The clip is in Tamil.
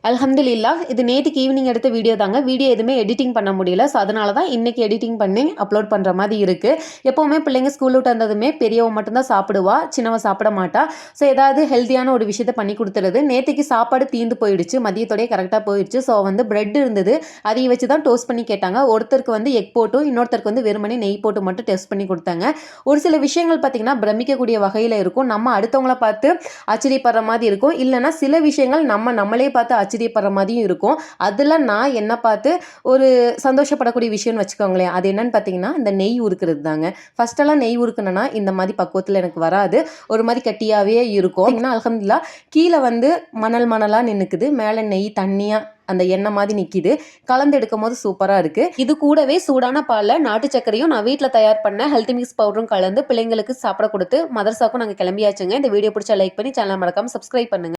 அல்ஹம்துலில்லாஹ். இது நேத்துக்கு ஈவினிங் எடுத்த வீடியோ தாங்க. வீடியோ எதுவுமே எடிட்டிங் பண்ண முடியல. ஸோ அதனால தான் இன்னைக்கு எடிட்டிங் பண்ணி அப்லோட் பண்ணுற மாதிரி இருக்குது. எப்போவுமே பிள்ளைங்க ஸ்கூல் விட்டு வந்ததுமே பெரியவ மட்டும்தான் சாப்பிடுவா, சின்னவ சாப்பிட மாட்டா. ஸோ ஏதாவது ஹெல்த்தியான ஒரு விஷயத்த பண்ணி கொடுத்துறது. நேற்றுக்கு சாப்பாடு தீந்து போயிடுச்சு, மதியத்தோடய கரெக்டாக போயிடுச்சு. ஸோ வந்து பிரெட் இருந்தது, அதையும் வச்சு தான் டோஸ்ட் பண்ணி கேட்டாங்க. ஒருத்தருக்கு வந்து எக் போட்டும், இன்னொருத்தருக்கு வந்து வெறுமனே நெய் போட்டு மட்டும் டெஸ்ட் பண்ணி கொடுத்தாங்க. ஒரு சில விஷயங்கள் பார்த்திங்கன்னா பிரமிக்கக்கூடிய வகையில் இருக்கும். நம்ம அடுத்தவங்கள பார்த்து ஆச்சரியப்படுற மாதிரி இருக்கும், இல்லைனா சில விஷயங்கள் நம்மளே பார்த்து ஆச்சரியப்படுற மாதிரியும் இருக்கும். அதில் நான் என்ன பார்த்து ஒரு சந்தோஷப்படக்கூடிய விஷயம்னு வச்சுக்கோங்களேன். அது என்னன்னு பார்த்தீங்கன்னா, இந்த நெய் உருக்குறது தாங்க. ஃபஸ்ட்டெல்லாம் நெய் உருக்குனேன்னா இந்த மாதிரி பக்குவத்தில் எனக்கு வராது, ஒரு மாதிரி கட்டியாகவே இருக்கும். அல்ஹம்துலில்லாஹ் கீழே வந்து மணல் மணலாக நின்றுக்குது, மேலே நெய் தண்ணியாக அந்த எண்ணெய் மாதிரி நிற்கிது. கலந்து எடுக்கும் போது சூப்பராக இருக்குது. இது கூடவே சூடான பாலில் நாட்டு சர்க்கரையும் நான் வீட்டில் தயார் பண்ண ஹெல்த்தி மிக்ஸ் பவுடரும் கலந்து பிள்ளைங்களுக்கு சாப்பிட கொடுத்து மதரசாக்கும் நாங்கள் கிளம்பியாச்சுங்க. இந்த வீடியோ பிடிச்சா லைக் பண்ணி சேனலை மறக்காமல் சப்ஸ்கிரைப் பண்ணுங்கள்.